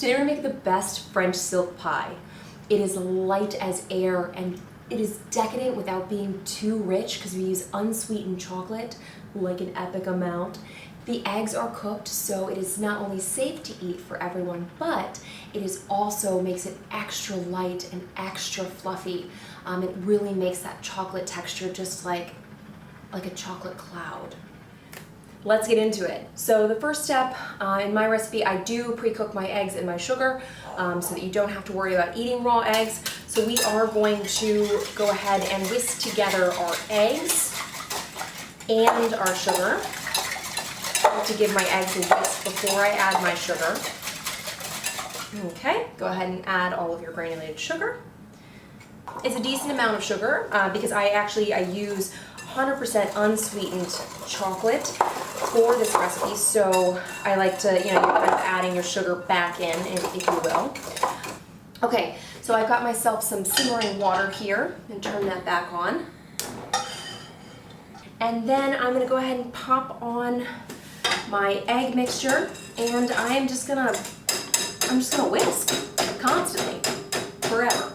Today we're making the best French silk pie. It is light as air and it is decadent without being too rich because we use unsweetened chocolate, like an epic amount. The eggs are cooked, so it is not only safe to eat for everyone, but it is also makes it extra light and extra fluffy. It really makes that chocolate texture just like a chocolate cloud. Let's get into it. So the first step in my recipe, I do pre-cook my eggs and my sugar so that you don't have to worry about eating raw eggs. So we are going to go ahead and whisk together our eggs and our sugar. I like to give my eggs a whisk before I add my sugar. Okay, go ahead and add all of your granulated sugar. It's a decent amount of sugar because I use 100% unsweetened chocolate for this recipe, so I like to, you're kind of adding your sugar back in, if you will. Okay, so I've got myself some simmering water here, and turn that back on. And then I'm gonna go ahead and pop on my egg mixture, and I'm just gonna whisk constantly, forever,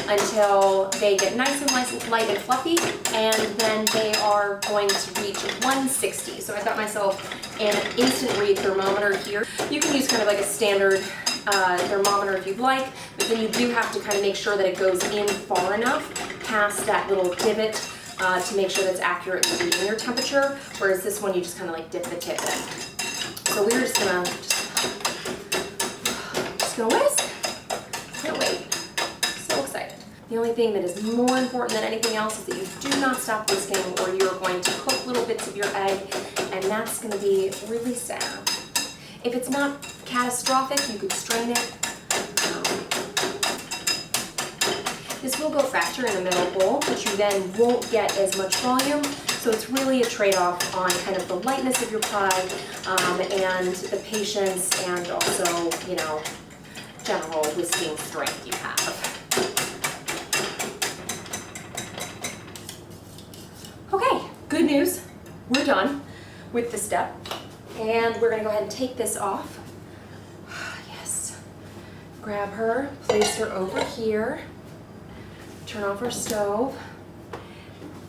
until they get nice and light and fluffy, and then they are going to reach 160. So I've got myself an instant read thermometer here. You can use kind of like a standard thermometer if you'd like, but then you do have to kind of make sure that it goes in far enough past that little divot to make sure that's accurately reading your temperature, whereas this one you just kind of like dip the tip in. So we're just gonna whisk. Can't wait. The only thing that is more important than anything else is that you do not stop whisking or you're going to cook little bits of your egg, and that's going to be really sad. If it's not catastrophic, you could strain it. This will go faster in a middle bowl, but you then won't get as much volume, so it's really a trade-off on kind of the lightness of your pie and the patience and also, general whisking strength you have. Okay, good news. We're done with this step. And we're gonna go ahead and take this off. Yes. Grab her, place her over here. Turn off our stove.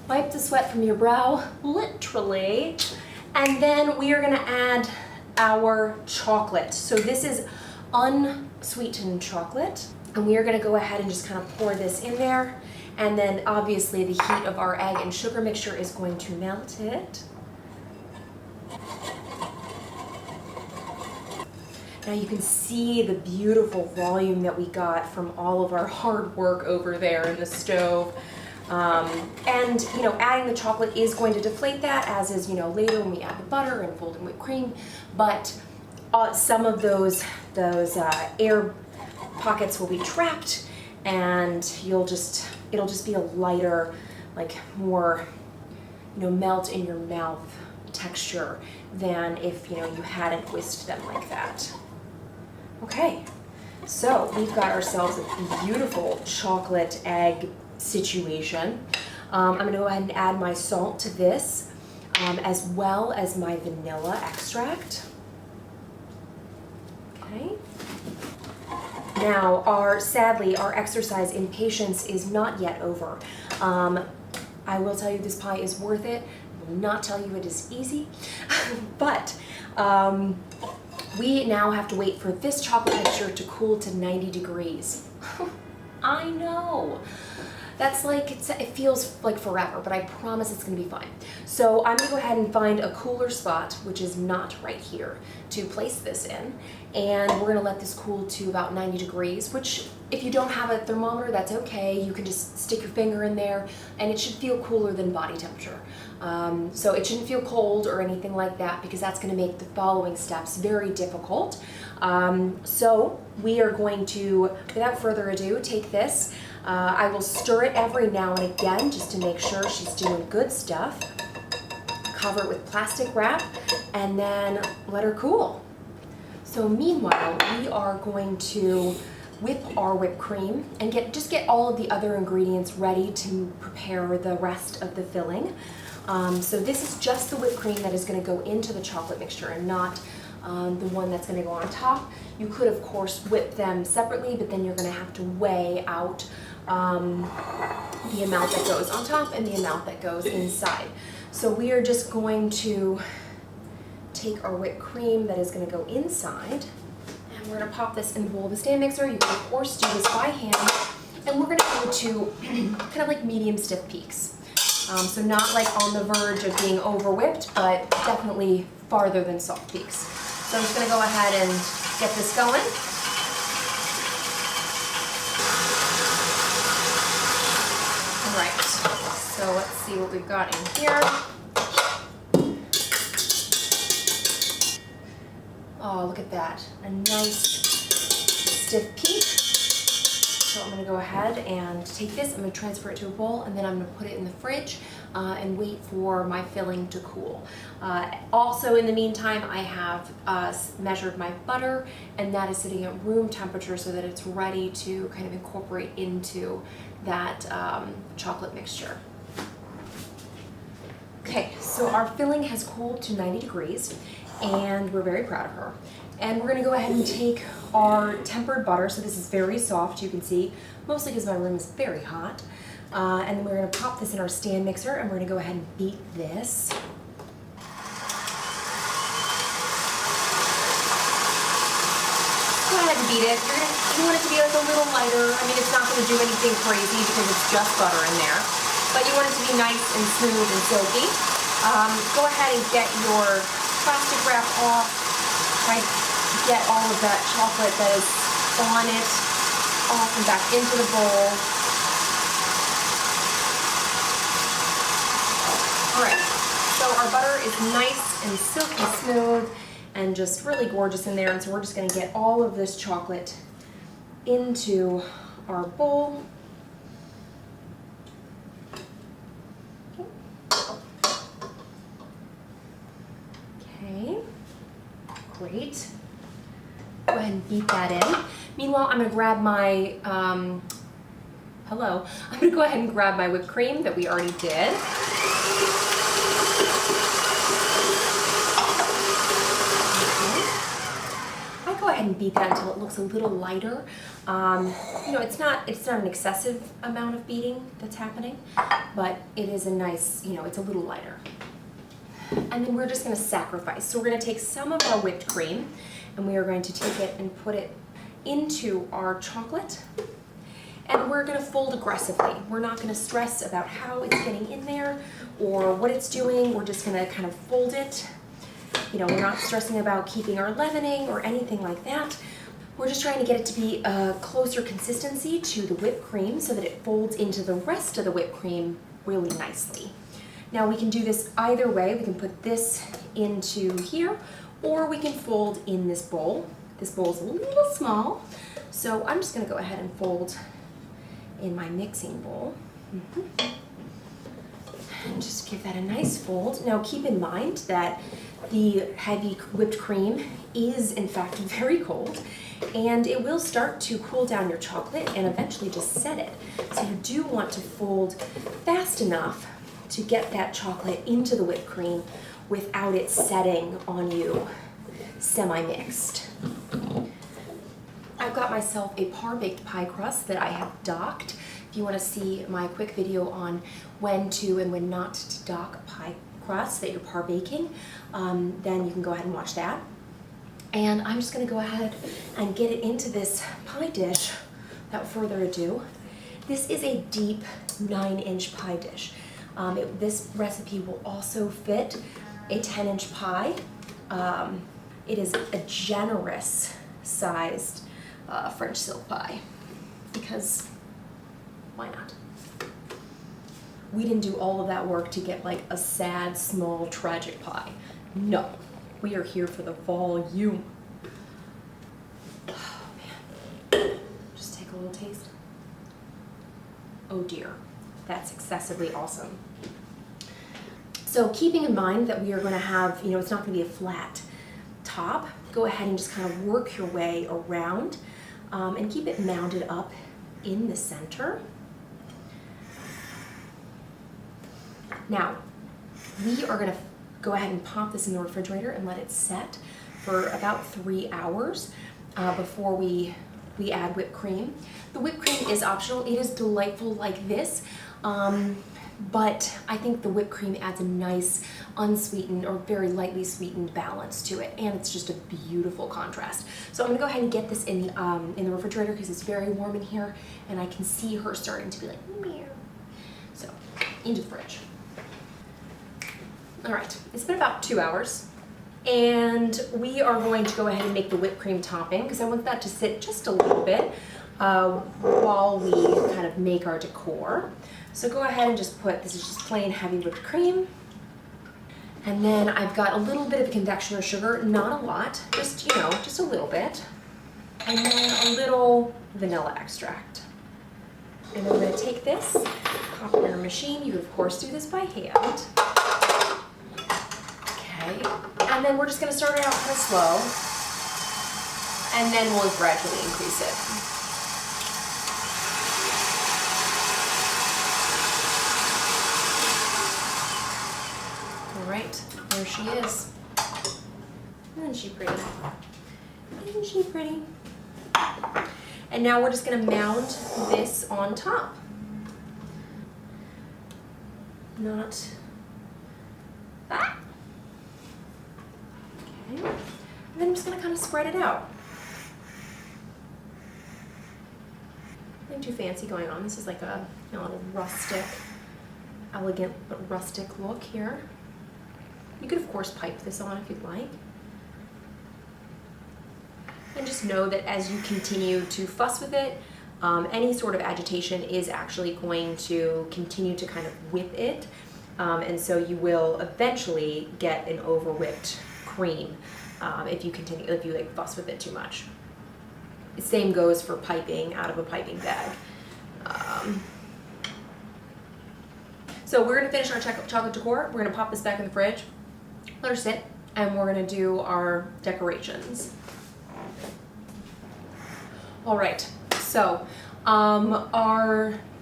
Wipe the sweat from your brow, literally. And then we are gonna add our chocolate. So this is unsweetened chocolate. And we are gonna go ahead and just kind of pour this in there. And then obviously the heat of our egg and sugar mixture is going to melt it. Now you can see the beautiful volume that we got from all of our hard work over there in the stove. And adding the chocolate is going to deflate that, as is, later when we add the butter and fold in whipped cream. But some of those air pockets will be trapped, and it'll just be a lighter, like more, melt in your mouth texture than if, you hadn't whisked them like that. Okay, so we've got ourselves a beautiful chocolate egg situation. I'm gonna go ahead and add my salt to this, as well as my vanilla extract. Okay. Now, sadly, our exercise in patience is not yet over. I will tell you this pie is worth it. I will not tell you it is easy, but we now have to wait for this chocolate mixture to cool to 90 degrees. I know. That's like, it feels like forever, but I promise it's gonna be fine. So I'm gonna go ahead and find a cooler spot, which is not right here, to place this in. And we're gonna let this cool to about 90 degrees, which if you don't have a thermometer, that's okay. You can just stick your finger in there and it should feel cooler than body temperature. So it shouldn't feel cold or anything like that, because that's gonna make the following steps very difficult. So we are going to, without further ado, take this. I will stir it every now and again just to make sure she's doing good stuff. Cover it with plastic wrap and then let her cool. So meanwhile, we are going to whip our whipped cream and just get all of the other ingredients ready to prepare the rest of the filling. So this is just the whipped cream that is going to go into the chocolate mixture and not the one that's going to go on top. You could, of course, whip them separately, but then you're going to have to weigh out the amount that goes on top and the amount that goes inside. So we are just going to take our whipped cream that is going to go inside, and we're going to pop this in the bowl of the stand mixer. You can, of course, do this by hand, and we're going to go to kind of like medium stiff peaks. So not like on the verge of being over whipped, but definitely farther than soft peaks. So I'm just going to go ahead and get this going. All right, so let's see what we've got in here. Oh, look at that, a nice stiff peak. So I'm going to go ahead and take this, I'm going to transfer it to a bowl, and then I'm going to put it in the fridge and wait for my filling to cool. Also, in the meantime, I have measured my butter, and that is sitting at room temperature so that it's ready to kind of incorporate into that chocolate mixture. Okay, so our filling has cooled to 90 degrees, and we're very proud of her. And we're going to go ahead and take our tempered butter. So this is very soft, you can see, mostly because my room is very hot. And then we're going to pop this in our stand mixer, and we're going to go ahead and beat this. Go ahead and beat it. You want it to be like a little lighter. I mean, it's not going to do anything crazy because it's just butter in there. But you want it to be nice and smooth and silky. Go ahead and get your plastic wrap off. Try to get all of that chocolate that is on it off and back into the bowl. All right, so our butter is nice and silky smooth and just really gorgeous in there, and so we're just going to get all of this chocolate into our bowl. Okay, great. Go ahead and beat that in. Meanwhile, I'm going to grab my, I'm going to go ahead and grab my whipped cream that we already did. I go ahead and beat that until it looks a little lighter. You know, it's not an excessive amount of beating that's happening, but it is a nice, you know, it's a little lighter. And then we're just going to sacrifice. So we're going to take some of our whipped cream, and we are going to take it and put it into our chocolate, and we're going to fold aggressively. We're not going to stress about how it's getting in there or what it's doing. We're just going to kind of fold it. You know, we're not stressing about keeping our leavening or anything like that. We're just trying to get it to be a closer consistency to the whipped cream so that it folds into the rest of the whipped cream really nicely. Now we can do this either way. We can put this into here, or we can fold in this bowl. This bowl is a little small, so I'm just going to go ahead and fold in my mixing bowl. And just give that a nice fold. Now keep in mind that the heavy whipped cream is in fact very cold, and it will start to cool down your chocolate and eventually just set it. So you do want to fold fast enough to get that chocolate into the whipped cream without it setting on you semi-mixed. I've got myself a par-baked pie crust that I have docked. If you want to see my quick video on when to and when not to dock a pie crust that you're par-baking, then you can go ahead and watch that. And I'm just going to go ahead and get it into this pie dish without further ado. This is a deep 9-inch pie dish. This recipe will also fit a 10-inch pie. It is a generous sized French silk pie, because why not? We didn't do all of that work to get like a sad, small, tragic pie. No, we are here for the volume. Oh man, just take a little taste. Oh dear, that's excessively awesome. So keeping in mind that we are going to have, you know, it's not going to be a flat top, go ahead and just kind of work your way around and keep it mounted up in the center. Now, we are going to go ahead and pop this in the refrigerator and let it set for about 3 hours before we add whipped cream. The whipped cream is optional. It is delightful like this, but I think the whipped cream adds a nice unsweetened or very lightly sweetened balance to it, and it's just a beautiful contrast. So I'm gonna go ahead and get this in the refrigerator because it's very warm in here, and I can see her starting to be like, meow. So into the fridge. All right, it's been about 2 hours, and we are going to go ahead and make the whipped cream topping because I want that to sit just a little bit while we kind of make our decor. So go ahead and just put, this is just plain heavy whipped cream. And then I've got a little bit of confectioner sugar, not a lot, just, you know, just a little bit. And then a little vanilla extract. And then we're gonna take this, pop it in our machine. You can of course do this by hand. Okay, and then we're just gonna start it out kind of slow. And then we'll gradually increase it. Right, there she is. Isn't she pretty? Isn't she pretty? And now we're just gonna mount this on top. Not that. Okay. And then I'm just gonna kind of spread it out. Nothing too fancy going on. This is like a little rustic, elegant but rustic look here. You could, of course, pipe this on if you'd like. And just know that as you continue to fuss with it, any sort of agitation is actually going to continue to kind of whip it. And so you will eventually get an over-whipped cream if you like fuss with it too much. The same goes for piping out of a piping bag. So we're gonna finish our chocolate decor. We're gonna pop this back in the fridge. Let her sit, and we're gonna do our decorations. All right, so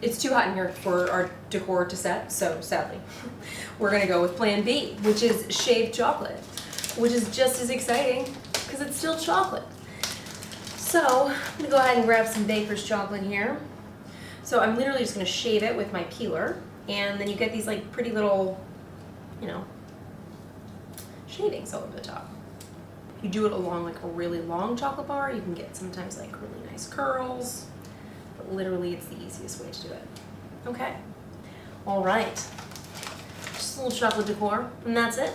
it's too hot in here for our decor to set, so sadly, we're gonna go with plan B, which is shaved chocolate, which is just as exciting because it's still chocolate. So I'm gonna go ahead and grab some Baker's chocolate here. So I'm literally just gonna shave it with my peeler, and then you get these like pretty little, you know, shavings all over the top. You do it along like a really long chocolate bar, you can get sometimes like really nice curls, but literally it's the easiest way to do it. Okay, all right, just a little chocolate decor, and that's it.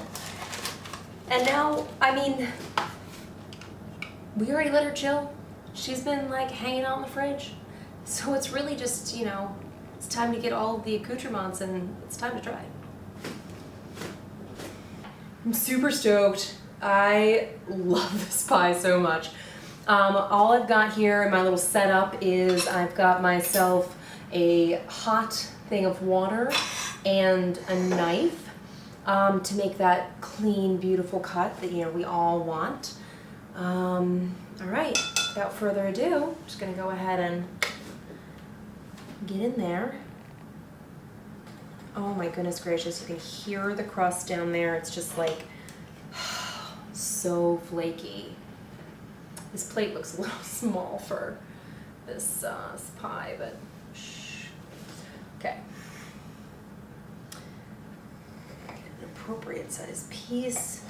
And now, I mean, we already let her chill. She's been like hanging out in the fridge, so it's really just, you know, it's time to get all of the accoutrements and it's time to try. I'm super stoked. I love this pie so much. All I've got here in my little setup is I've got myself a hot thing of water and a knife to make that clean, beautiful cut that, you know, we all want. All right, without further ado, I'm just gonna go ahead and get in there. Oh my goodness gracious, you can hear the crust down there. It's just like so flaky. This plate looks a little small for this pie, but shh. Okay. Get an appropriate size piece.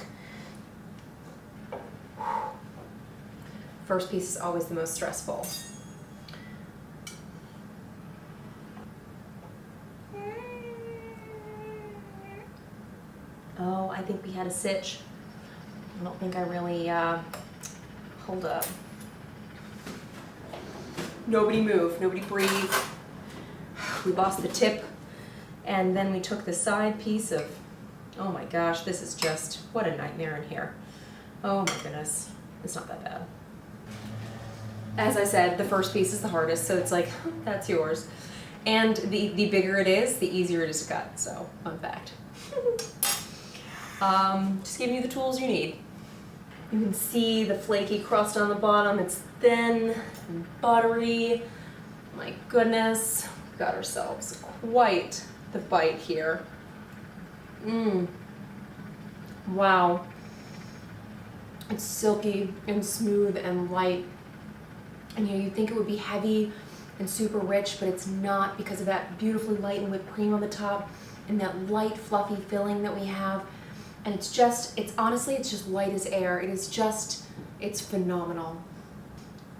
First piece is always the most stressful. Oh, I think we had a sitch. I don't think I really, hold up. Nobody move, nobody breathe. We lost the tip, and then we took the side piece of, oh my gosh, this is just, what a nightmare in here. Oh my goodness, it's not that bad. As I said, the first piece is the hardest, so it's like, that's yours. And the bigger it is, the easier it is to cut, so fun fact. Just giving you the tools you need. You can see the flaky crust on the bottom. It's thin and buttery. My goodness, we've got ourselves quite the bite here. Wow. It's silky and smooth and light. And you'd think it would be heavy and super rich, but it's not because of that beautifully light and whipped cream on the top and that light fluffy filling that we have. And it's just light as air. It's phenomenal.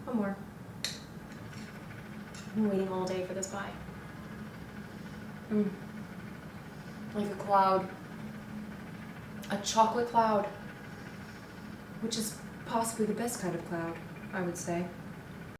One more. I've been waiting all day for this pie. Like a cloud. A chocolate cloud. Which is possibly the best kind of cloud, I would say.